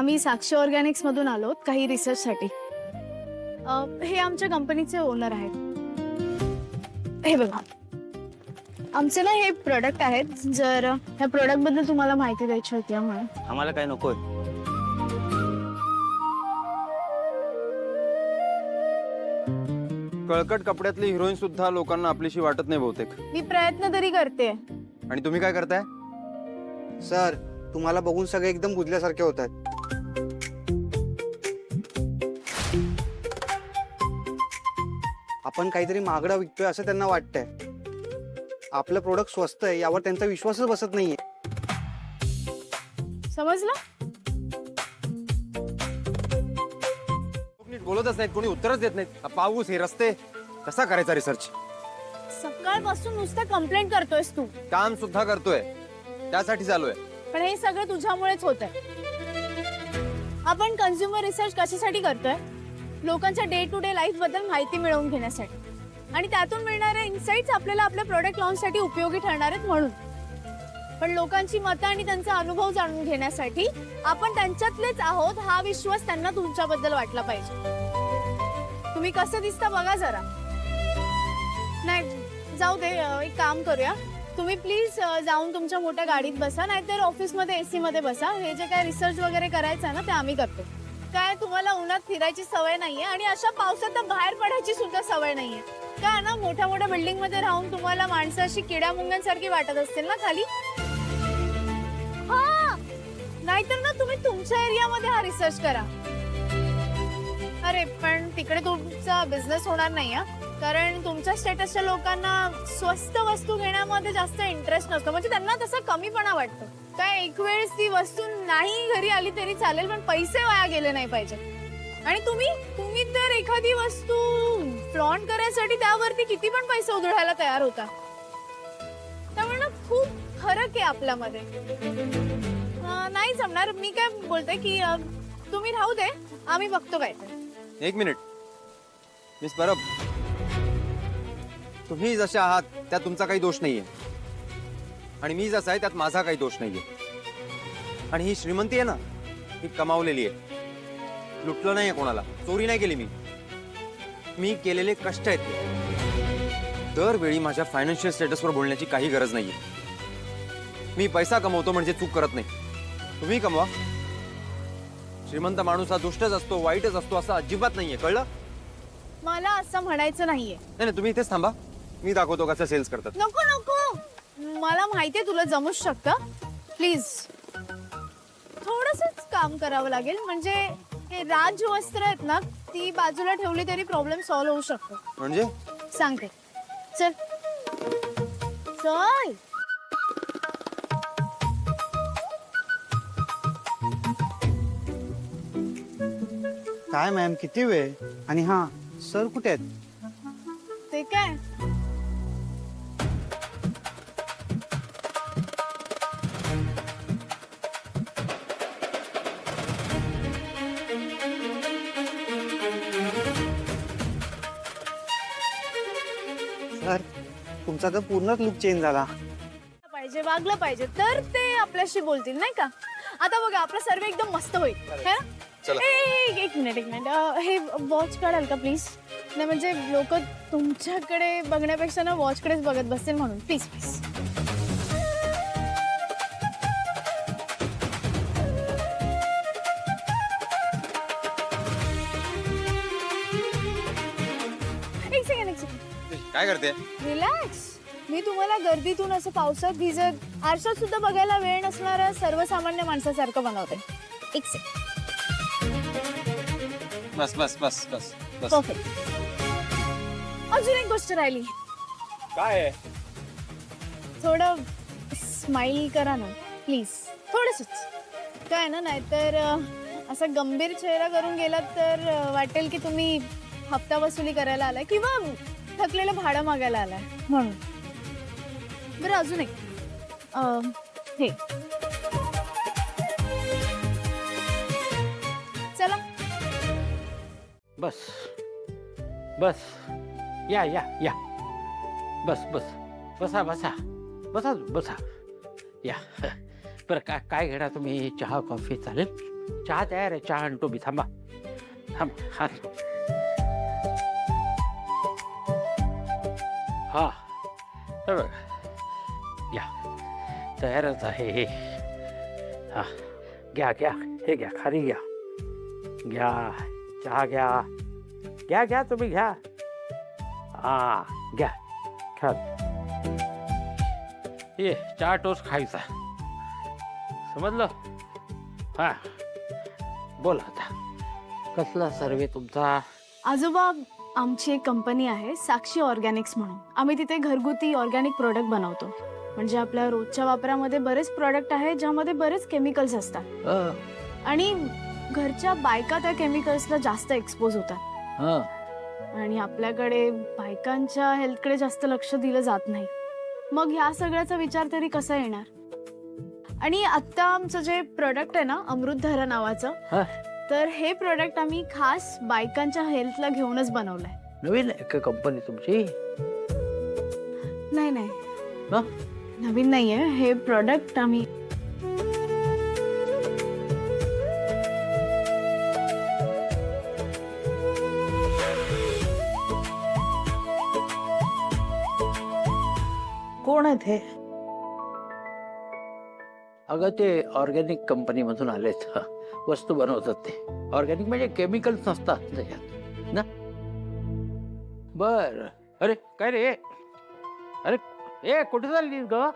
आम्ही साक्षी ऑर्गॅनिक्स मधून आलो काही रिसर्चसाठी. हे आमच्या कंपनीचे ओनर आहेत. हे बघा, आमचे ना हे प्रोडक्ट आहेत. जर ह्या प्रोडक्ट बद्दल तुम्हाला माहिती द्यायची होती आम्हाला. आम्हाला काय नकोय. कळकट कपड्यातली हिरोईन सुद्धा लोकांना आपलीशी वाटत नाही बहुतेक. मी प्रयत्न तरी करते. आणि तुम्ही काय करताय? सर, तुम्हाला बघून सगळे एकदम बुजल्यासारखे होत आहेत. आपण काहीतरी महागडं विकतोय असं त्यांना वाटतंय. आपलं प्रोडक्ट स्वस्त आहे यावर त्यांचा विश्वासच बसत नाहीये. समजलं? लोक नीट बोलतच नाहीत, कोणी उत्तरच देत नाहीत. हा पाऊस, हे रस्ते, कसा करायचा रिसर्च? सकाळपासून नुसतं कंप्लेंट करतोयस तू. काम सुद्धा करतोय, त्यासाठी चालू आहे. पण हे सगळं तुझ्यामुळेच होतंय. आपण कन्झ्युमर रिसर्च कशासाठी करतोय? लोकांच्या डे टू डे लाईफ बद्दल माहिती मिळवून घेण्यासाठी आणि त्यातून मिळणारे इन्साइट्स आपल्याला आपल्या प्रोडक्ट लॉन्चसाठी उपयोगी ठरणार आहेत म्हणून. पण लोकांची मतं आणि त्यांचा अनुभव जाणून घेण्यासाठी आपण त्यांच्यातलेच आहोत हा विश्वास त्यांना तुमच्याबद्दल वाटला पाहिजे. तुम्ही कसं दिसता बघा जरा. नाही जाऊ दे, एक काम करूया. तुम्ही प्लीज जाऊन तुमच्या मोठ्या गाडीत बसा, नाहीतर ऑफिसमध्ये एसी मध्ये बसा. हे जे काय रिसर्च वगैरे करायचं आहे ना ते आम्ही करतो. काय तुम्हाला उन्हात फिरायची सवय नाहीये आणि अशा पावसात तर बाहेर पडायची सुद्धा सवय नाहीये. काय ना मोठ्या मोठ्या बिल्डिंग मध्ये राहून तुम्हाला माणसं अशी किड्या मुंग्यांसारखी वाटत असतील ना खाली. हा, नाहीतर ना तुम्ही तुमच्या एरियामध्ये हा रिसर्च करा. अरे पण तिकडे तुमचा बिझनेस होणार नाही हा, कारण तुमच्या स्टेटसच्या लोकांना स्वस्त वस्तू घेण्यामध्ये जास्त इंटरेस्ट नसतो. म्हणजे त्यांना तसा कमीपणा वाटतो. काय एक वेळेस ती वस्तू नाही घरी आली तरी चालेल, पण पैसे वाया गेले नाही पाहिजे. आणि तुम्ही तर एखादी वस्तू फ्लॉन्ट करायसाठी त्यावरती किती पण पैसे उधळायला तयार होता. त्यामुळे ना खूप फरक आहे आपल्यामध्ये. नाही जमणार. मी काय बोलते की तुम्ही राहू दे, आम्ही बघतो काय. एक मिनिट मिस परब, तुम्ही जसे आहात त्यात तुमचा काही दोष नाहीये आणि मी जसा आहे त्यात माझा काही दोष नाहीये. आणि ही श्रीमंती आहे ना, ही कमावलेली आहे. लुटलं नाहीये कोणाला, चोरी नाही केली मी केलेले कष्ट आहेत. दरवेळी माझ्या फायनान्शियल स्टेटसवर बोलण्याची काही गरज नाहीये. मी पैसा कमवतो म्हणजे चूक करत नाही. तुम्ही कमवा. श्रीमंत माणूस हा दुष्टच असतो, वाईटच असतो असं अजिबात नाहीये, कळलं? मला असं म्हणायचं नाहीये. नाही तुम्ही इथेच थांबा, मी दाखवतो कसं सेल्स करतात. नको नको, मला माहितीये तुला जमूच शकतं. प्लीज थोडंसंच काम करावं लागेल. म्हणजे हे राजवस्त्र आहेत ना, ती बाजूला ठेवली तरी प्रॉब्लेम सॉल्व्ह होऊ शकतो. म्हणजे सांगते, चल चल. काय मॅम, किती वेळ? आणि हा सर कुठे आहेत? ते काय सर, तुमचा तर पूर्णच लुक चेंज झाला. पाहिजे, वागलं पाहिजे तर ते आपल्याशी बोलतील नाही का. आता बघा आपला सर्वे एकदम मस्त होईल. एक मिनिट हे वॉच काढाल का प्लीज? नाही म्हणजे लोक तुमच्याकडे बघण्यापेक्षा ना वॉच कडेच बघत बसतील म्हणून. Please please. एक सेकंड. काय करते? रिलॅक्स. मी तुम्हाला गर्दीतून असं पावसात भिजत आरशात सुद्धा बघायला वेळ नसणाऱ्या सर्वसामान्य माणसासारखं बनवते. एक सेकंड. बस बस बस बस बस. परफेक्ट. अजून एक गोष्ट राहिली. काय आहे? थोडं स्माइल करा ना प्लीज, थोडंसंच. काय ना, नाहीतर असा गंभीर चेहरा करून गेलात तर वाटेल की तुम्ही हप्ता वसुली करायला आलाय किंवा थकलेलं भाडं मागायला आलाय म्हणून. बरं अजून एक हे चला. बस बस, या या या, बस बस, बसा बसा बसा बसा, या. बरं काय काय घेणार तुम्ही? चहा कॉफी चालेल? चहा तयार आहे, चहा आणतो मी. थांबा थांब. हा हे बघ, घ्या, तयारच आहे हे. हा घ्या घ्या, हे घ्या, खाली घ्या, घ्या चहा घ्या, घ्या घ्या, तुम्ही घ्या. हा घ्या, खा. ये चहा टोस्ट खायचा, समजलं? हा बोला आता, कसला सर्वे तुमचा? आजोबा, आमची एक कंपनी आहे साक्षी ऑर्गॅनिक्स म्हणून. आम्ही तिथे घरगुती ऑर्गॅनिक प्रोडक्ट बनवतो. म्हणजे आपल्या रोजच्या वापरामध्ये बरेच प्रोडक्ट आहेत ज्यामध्ये बरेच केमिकल्स असतात आणि घरच्या बायका त्या केमिकल्सला जास्त एक्सपोज होतात. आणि आपल्याकडे बायकांच्या हेल्थकडे जास्त लक्ष दिलं जात नाही. मग ह्या सगळ्याचा विचार तरी कसा येणार? आणि आता आमचं जे प्रोडक्ट आहे ना, अमृतधारा नावाचं, तर हे प्रोडक्ट आम्ही खास बायकांच्या हेल्थला घेऊनच बनवलंय. नवीन आहे का कंपनी तुमची? नाही नाही, नवीन नाहीये हे प्रोडक्ट. आम्ही कोण आहेत हे? अगं ते ऑर्गॅनिक कंपनी मधून आलेत, वस्तू बनवतात ते. ऑर्गॅनिक म्हणजे केमिकल्स नसतात त्याच्यात ना. बर, अरे काय रे, अरे ए कुठे चाललीस ग?